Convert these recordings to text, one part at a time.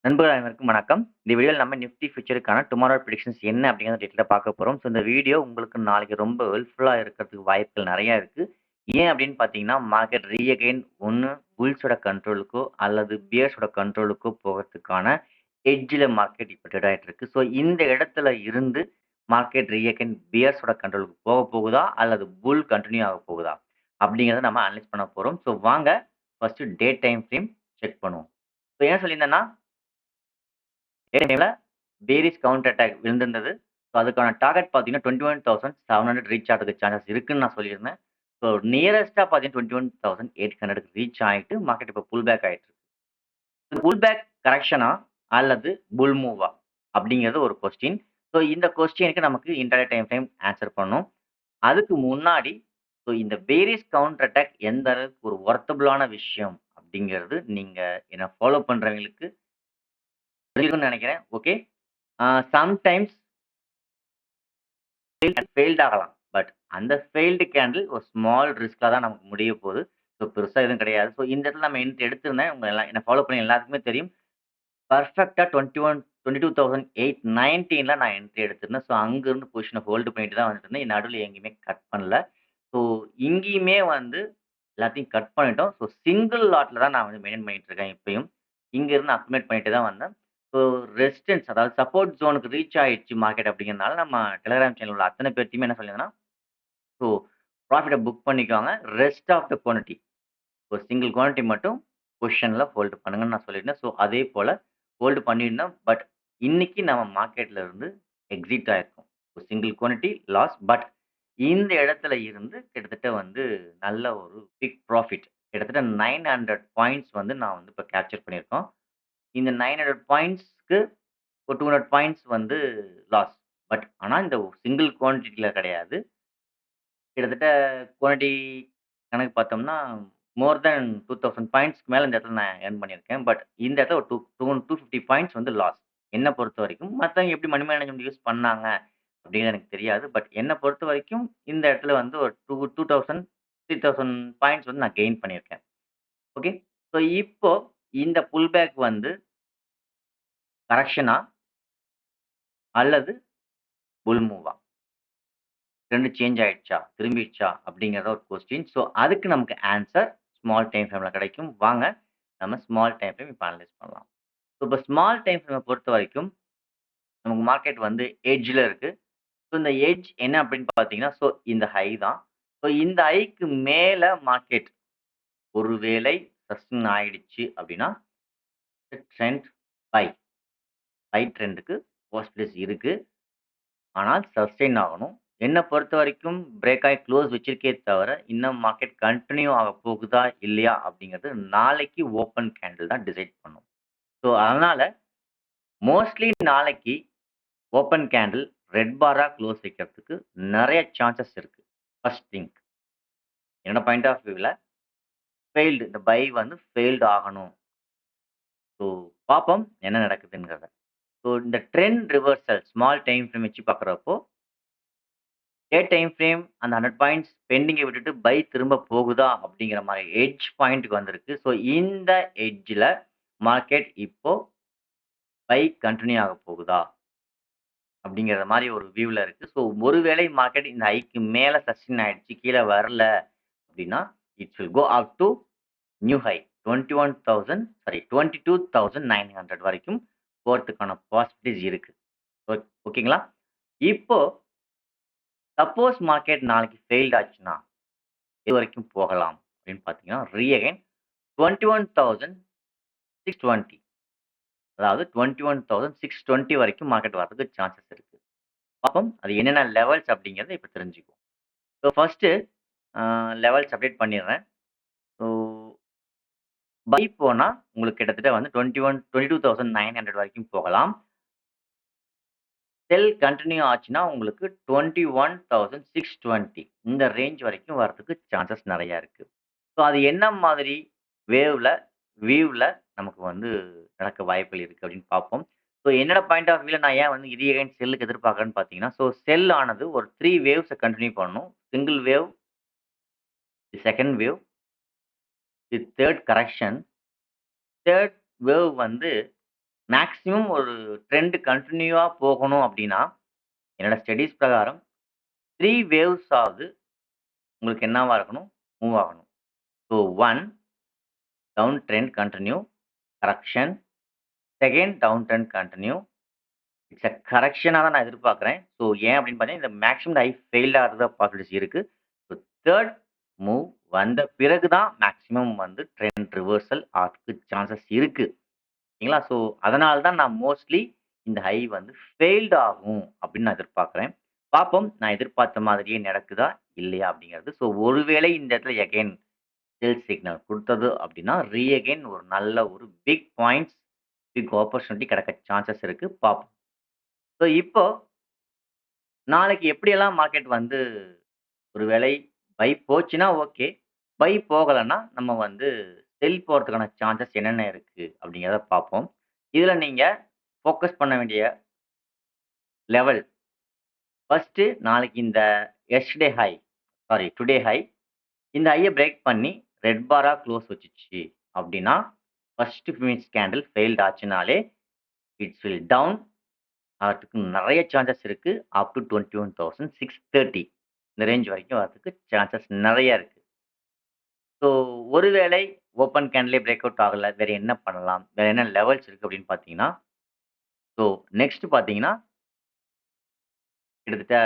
நண்பர்கள் அனைவருக்கும் வணக்கம். இந்த வீடியோல நம்ம நிஃப்டி ஃபியூச்சருக்கான டுமாரோ பிரெடிக்ஷன்ஸ் என்ன அப்படிங்கிறத டீட்டெயிலா பார்க்க போறோம். ஸோ இந்த வீடியோ உங்களுக்கு நாளைக்கு ரொம்ப ஹெல்ப்ஃபுல்லா இருக்கிறதுக்கு வாய்ப்புகள் நெறைய இருக்கு. ஏன் அப்படின்னு பார்த்தீங்கன்னா, மார்க்கெட் அகைன் ஒண்ணு புல்ஸோட கண்ட்ரோலுக்கோ அல்லது பியர்ஸோட கண்ட்ரோலுக்கோ போகறதுக்கான எட்ஜ்ல மார்க்கெட் இப்ப ட்ரேட் ஆயிட்டு இருக்கு. ஸோ இந்த இடத்துல இருந்து மார்க்கெட் அகைன் பியர்ஸோட கண்ட்ரோலுக்கு போகுதா? அல்லது புல் கன்டின்யூ ஆக போகுதா? அப்படிங்கிறத நம்ம அனலைஸ் பண்ண போறோம். ஸோ வாங்க first day time frame check பண்ணுவோம். ஸோ ஏன் சொல்லியிருந்தேன்னா டைம்ல பேரிஸ் கவுண்டர் அட்டாக் விழுந்திருந்தது. ஸோ அதுக்கான டார்கெட் பார்த்தீங்கன்னா 21,700 ரீச் ஆகுறதுக்கு சான்சஸ் இருக்குன்னு நான் சொல்லியிருந்தேன். ஸோ நியரஸ்ட்டா பார்த்தீங்கன்னா 21,800க்கு ரீச் ஆயிட்டு மார்க்கெட் இப்போ புல் பேக் ஆயிட்டு இருக்கு. புல் பேக் கரெக்ஷனா அல்லது புல் மூவா? அப்படிங்கிறது ஒரு கொஸ்டின். ஸோ இந்த கொஸ்டினுக்கு நமக்கு இன்டர்டே டைம் ஃப்ரேம் ஆன்சர் பண்ணணும். அதுக்கு முன்னாடி ஸோ இந்த பேரிஸ் கவுண்டர் அட்டாக் எந்த அளவுக்கு ஒரு வொர்த்தபிளான விஷயம் அப்படிங்கிறது நீங்க என்ன ஃபாலோ பண்றவங்களுக்கு புரியும்னு நினைக்கிறேன். ஓகே. சம்டைம்ஸ் ஃபெயில்ட் ஆகலாம். பட் அந்த ஃபெயில்டு கேண்டில் ஒரு ஸ்மால் ரிஸ்க்ல தான் நமக்கு முடிய போகுது. ஸோ பெருசா எதுவும் கிடையாது. ஸோ இந்த இடத்துல நம்ம என்ட்ரி எடுத்திருந்தேன். உங்க எல்லாம் என்ன ஃபாலோ பண்ண எல்லாருக்குமே தெரியும். பெர்ஃபெக்ட்டா 22,819ல நான் என்ட்ரி எடுத்திருந்தேன். ஸோ அங்கிருந்து பொசிஷன ஹோல்டு பண்ணிட்டு தான் வந்துட்டு இருந்தேன். நடுவுல எங்கேயுமே கட் பண்ணல. ஸோ இங்கேயுமே வந்து எல்லாத்தையும் கட் பண்ணிட்டோம். ஸோ சிங்கிள் லாட்ல தான் நான் வந்து மெயின்டெயின் பண்ணிட்டு இருக்கேன் இப்பயும். இங்கிருந்து அக்குமுலேட் பண்ணிட்டு தான் வந்தேன். ஸோ ரெசிஸ்டன்ஸ் அதாவது சப்போர்ட் ஜோனுக்கு ரீச் ஆயிடுச்சு மார்க்கெட் அப்படிங்கிறனால நம்ம டெலகிராம் சேனல்ல உள்ள அத்தனை பேர்த்தையுமே என்ன சொல்லியிருந்தேன்னா, ஸோ ப்ராஃபிட்ட புக் பண்ணிக்கோங்க. ரெஸ்ட் ஆஃப் த குவான்டிட்டி ஒரு சிங்கிள் குவான்டிட்டி மட்டும் பொசிஷன்ல ஹோல்டு பண்ணுங்கன்னு நான் சொல்லியிருந்தேன். ஸோ அதே போல ஹோல்டு பண்ணியிருந்தோம். பட் இன்னைக்கு நம்ம மார்க்கெட்ல இருந்து எக்ஸிட் ஆயிருக்கோம். ஒரு சிங்கிள் குவான்டிட்டி லாஸ். பட் இந்த இடத்துல இருந்து கிட்டத்தட்ட வந்து நல்ல ஒரு பிக் ப்ராஃபிட் கிட்டத்தட்ட 900 பாயிண்ட்ஸ் வந்து நான் வந்து இப்ப கேப்சர் பண்ணியிருக்கோம். இந்த 900 பாயிண்ட்ஸ்க்கு ஒரு 200 பாயிண்ட்ஸ் வந்து லாஸ். பட் ஆனா இந்த சிங்கிள் குவான்டிட்டில கிடையாது. கிட்டத்தட்ட குவான்டிட்டி கணக்கு பார்த்தோம்னா, மோர் தென் 2000 பாயிண்ட்ஸ்க்கு மேல இந்த இடத்துல நான் ஏர்ன் பண்ணியிருக்கேன். பட் இந்த இடத்துல ஒரு 250 பாயிண்ட்ஸ் வந்து லாஸ். என்ன பொறுத்தவரைக்கும். மத்தவங்க எப்படி மணி மேனேஜ்மென்ட் யூஸ் பண்ணாங்க அப்படிங்கிறது எனக்கு தெரியாது. பட் என்ன பொறுத்தவரைக்கும் இந்த இடத்துல வந்து ஒரு 2000 3000 பாயிண்ட்ஸ் வந்து நான் கெயின் பண்ணியிருக்கேன். ஓகே. ஸோ இப்போ இந்த புல் பேக் வந்து கரெக்ஷனா அல்லது புல் மூவா? 2 சேஞ்ச் ஆயிடுச்சா? திரும்பிடுச்சா? அப்படிங்கிறத ஒரு கொஸ்டின். ஸோ அதுக்கு நமக்கு ஆன்ஸர் ஸ்மால் டைம் ஃப்ரேம்ல கிடைக்கும். வாங்க நம்ம ஸ்மால் டைம் ஃப்ரேம் இப்ப அனலைஸ் பண்ணலாம். ஸோ இப்ப ஸ்மால் டைம் ஃப்ரேம பொறுத்தவரைக்கும் நமக்கு மார்க்கெட் வந்து எட்ஜ்ல இருக்கு. ஸோ இந்த எட்ஜ் என்ன அப்படின்னு பார்த்தீங்கன்னா, ஸோ இந்த ஹை தான். ஸோ இந்த ஹைக்கு மேல மார்க்கெட் ஒருவேளை சஸ்டெயின் ஆயிடுச்சு அப்படின்னா, ட்ரெண்ட் பை பை ட்ரெண்டுக்கு பாசிபிலிட்டிஸ் இருக்கு. ஆனால் சஸ்டெயின் ஆகணும். என்ன பொறுத்தவரைக்கும் பிரேக் ஆயி க்ளோஸ் வச்சிருக்கே தவிர, இன்னும் மார்க்கெட் கன்டின்யூ ஆக போகுதா? இல்லையா? அப்படிங்கிறது நாளைக்கு ஓப்பன் கேண்டில் தான் டிசைட் பண்ணும். ஸோ அதனால மோஸ்ட்லி நாளைக்கு ஓப்பன் கேண்டில் ரெட் பாரா க்ளோஸ் வைக்கிறதுக்கு நெறைய சான்சஸ் இருக்கு. ஃபர்ஸ்ட் திங் என்னோட பாயிண்ட் ஆஃப் வியூல ஃபெயில்டு இந்த பை வந்து ஃபெயில்டு ஆகணும். ஸோ பார்ப்போம் என்ன நடக்குதுங்கிறத. ஸோ இந்த trend reversal small time frame வச்சு பார்க்குறப்போ டே டைம் ஃப்ரேம் அந்த 100 பாயிண்ட்ஸ் பெண்டிங்க விட்டுட்டு பை திரும்ப போகுதா? அப்படிங்கிற மாரி எட்ஜ் பாயிண்ட்க்கு வந்திருக்கு. ஸோ இந்த எட்ஜ்ல மார்க்கெட் இப்போ பை கன்டின்யூ ஆக போகுதா? அப்படிங்கிற மாரி ஒரு வியூல இருக்கு. ஸோ ஒருவேளை மார்க்கெட் இந்த ஹைக்கு மேல சஸ்டெயின் ஆயிடுச்சு. கீழ வரல அப்படின்னா, it will go up to new high 21,000 sorry 22,900 வரைக்கும் போறதுக்கான பாசிபிலிட்டீஸ் இருக்கு. ஓகேங்களா? இப்போ சப்போஸ் மார்க்கெட் நாளைக்கு ஃபெயில்ட் ஆச்சுன்னா எதுவரைக்கும் போகலாம் அப்படின்னு பார்த்தீங்கன்னா, அகைன் 21,620 அதாவது 21,620 வரைக்கும் மார்க்கெட் வரதுக்கு சான்சஸ் இருக்கு. பார்ப்போம். அது என்னென்ன லெவல்ஸ் அப்படிங்கிறத இப்ப தெரிஞ்சுக்குவோம். ஸோ ஃபர்ஸ்ட்டு லெவல்ஸ் அப்டேட் பண்ணிடுறேன். ஸோ பை போனா உங்களுக்கு கிட்டத்தட்ட வந்து 22,900 வரைக்கும் போகலாம். செல் கன்டின்யூ ஆச்சுன்னா உங்களுக்கு 21,620 இந்த ரேஞ்ச் வரைக்கும் வரதுக்கு சான்சஸ் நெறைய இருக்கு. ஸோ அது என்ன மாதிரி வேவ்ல, வியூவ்ல நமக்கு வந்து நடக்க வாய்ப்புகள் இருக்கு அப்படின்னு பார்ப்போம். ஸோ என்னோட பாயிண்ட் ஆஃப் வியூல நான் ஏன் வந்து இது அகைன் செல்லுக்கு எதிர்பார்க்குறேன்னு பார்த்தீங்கன்னா, ஸோ செல் ஆனது ஒரு 3 வேவ்ஸ கன்டின்யூ பண்ணணும். Single wave, the second wave, the 3 correction. 3 wave வந்து மேக்ஸிமம் ஒரு ட்ரெண்ட் கன்டினியூவா போகணும் அப்படின்னா, என்னோட ஸ்டடீஸ் பிரகாரம் 3 வேவ்ஸ் ஆவது உங்களுக்கு என்னவா இருக்கணும்? மூவ் ஆகணும். So 1 down trend continue, correction, second down trend continue. It's கரெக்ஷனா தான் நான் எதிர்பார்க்குறேன். ஸோ ஏன் அப்படின்னு பார்த்தீங்கன்னா, இந்த மேக்ஸிமம் ஹை ஃபெயில் ஆகுறதா பாசிபிலிட்டிஸ் இருக்கு. ஸோ 3 மூவ் வந்த பிறகு தான் மேக்ஸிமம் வந்து ட்ரெண்ட் ரிவர்சல் ஆகறதுக்கு சான்சஸ் இருக்கு. சரிங்களா? ஸோ அதனால தான் நான் மோஸ்ட்லி இந்த ஹை வந்து ஃபெயில்ட் ஆகும் அப்படின்னு நான் எதிர்பார்க்குறேன். பார்ப்போம் நான் எதிர்பார்த்த மாதிரியே நடக்குதா? இல்லையா? அப்படிங்கிறது. ஸோ ஒருவேளை இந்த இடத்துல எகைன் செல் சிக்னல் குடுத்தது அப்படின்னா, அகைன் ஒரு நல்ல ஒரு பிக் பாயிண்ட்ஸ், பிக் ஆப்பர்ச்சுனிட்டி கிடைக்க சான்சஸ் இருக்கு. பார்ப்போம். ஸோ இப்போ நாளைக்கு எப்படியெல்லாம் மார்க்கெட் வந்து ஒரு வேளை பை போச்சுன்னா ஓகே. பை போகலன்னா, நம்ம வந்து செல் போறதுக்கான சான்சஸ் என்னென்ன இருக்கு அப்படிங்கிறத பார்ப்போம். இதுல நீங்க ஃபோக்கஸ் பண்ண வேண்டிய லெவல் ஃபர்ஸ்ட்டு நாளைக்கு இந்த yesterday high sorry today high இந்த ஹைய பிரேக் பண்ணி ரெட் பாரா க்ளோஸ் வச்சுச்சு அப்படின்னா, ஃபர்ஸ்ட் மினிட்ஸ் கேண்டில் ஃபெயில்ட் ஆச்சுனாலே, இட்ஸ் வில் டவுன் ஆகறதுக்கு நெறைய சான்சஸ் இருக்கு. அப் டூ 21,630 இந்த ரேஞ்ச் வரைக்கும் வரதுக்கு சான்சஸ் நெறைய இருக்கு. ஸோ ஒருவேளை ஓப்பன் கேண்டிலே பிரேக் அவுட் ஆகல, வேற என்ன பண்ணலாம்? வேற என்ன லெவல்ஸ் இருக்கு அப்படின்னு பார்த்தீங்கன்னா, ஸோ நெக்ஸ்ட் பார்த்தீங்கன்னா, கிட்டத்தட்ட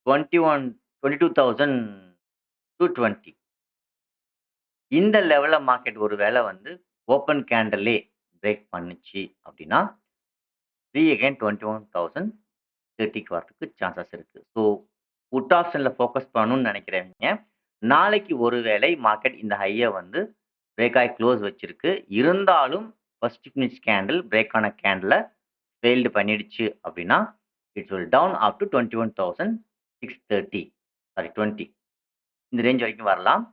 22,220 இந்த லெவல்ல மார்க்கெட் ஒரு வேள வந்து ஓப்பன் கேண்டில்லே பிரேக் பண்ணுச்சு அப்படின்னா, அகைன் 21,030க்கு வரதுக்கு சான்சஸ் இருக்கு. ஸோ புட் ஆப்ஷன்ல ஃபோக்கஸ் பண்ணணும்னு நினைக்கிறவங்க, நாளைக்கு ஒரு வேளை மார்க்கெட் இந்த ஹைய வந்து பிரேக் ஆயி க்ளோஸ் வச்சிருக்கு. இருந்தாலும் ஃபர்ஸ்ட் ஃபினிஷ் கேண்டில் பிரேக் ஆன கேண்டில ஃபெயில்டு பண்ணிடுச்சு அப்படின்னா, it will down up to 21,630 sorry 20 இந்த ரேஞ்ச் வரைக்கும் வரலாம்.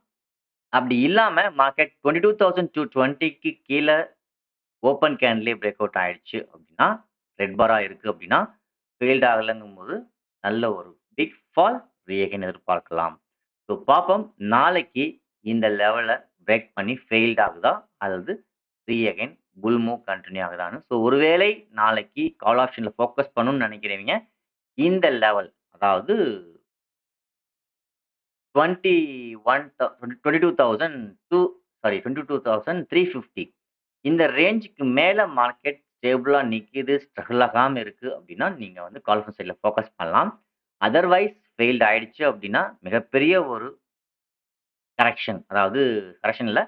அப்படி இல்லாம மார்க்கெட் 22,220க்கு கீழ ஓப்பன் கேண்ட்லயே பிரேக் அவுட் ஆயிடுச்சு அப்படின்னா, ரெட் பாரா இருக்கு அப்படின்னா, ஃபெயில்ட் ஆகலங்கும்போது நல்ல ஒரு பிக் ஃபால் ரீஅகைன் எதிர்பார்க்கலாம். ஸோ பார்ப்போம் நாளைக்கு இந்த லெவல பிரேக் பண்ணி ஃபெயில்ட் ஆகுதா? அல்லது ரீஅகைன் புல் மூவ் கன்டின்யூ ஆகுதான்னு. ஸோ ஒருவேளை நாளைக்கு கால் ஆப்ஷன்ல ஃபோக்கஸ் பண்ணணும்னு நினைக்கிறவங்க, இந்த லெவல் அதாவது 22,002 சாரி 22,350 இந்த ரேஞ்சுக்கு மேல மார்க்கெட் ஸ்டேபிளா நிக்குது, ஸ்ட்ரகிள் ஆகாம இருக்கு அப்படின்னா, நீங்க வந்து கால் ஆப்ஷன் சைட்ல ஃபோக்கஸ் பண்ணலாம். அதர்வைஸ் ஃபெயில்ட் ஆயிடுச்சு அப்படின்னா, மிகப்பெரிய ஒரு கரெக்ஷன் அதாவது கரெக்ஷன் இல்ல,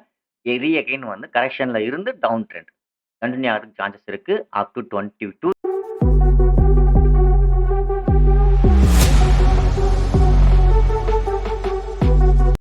அகைன் வந்து கரெக்ஷன்ல இருந்து டவுன் ட்ரெண்ட் கன்டின்யூ ஆகுறதுக்கு சான்சஸ் இருக்கு. அப் டூ 22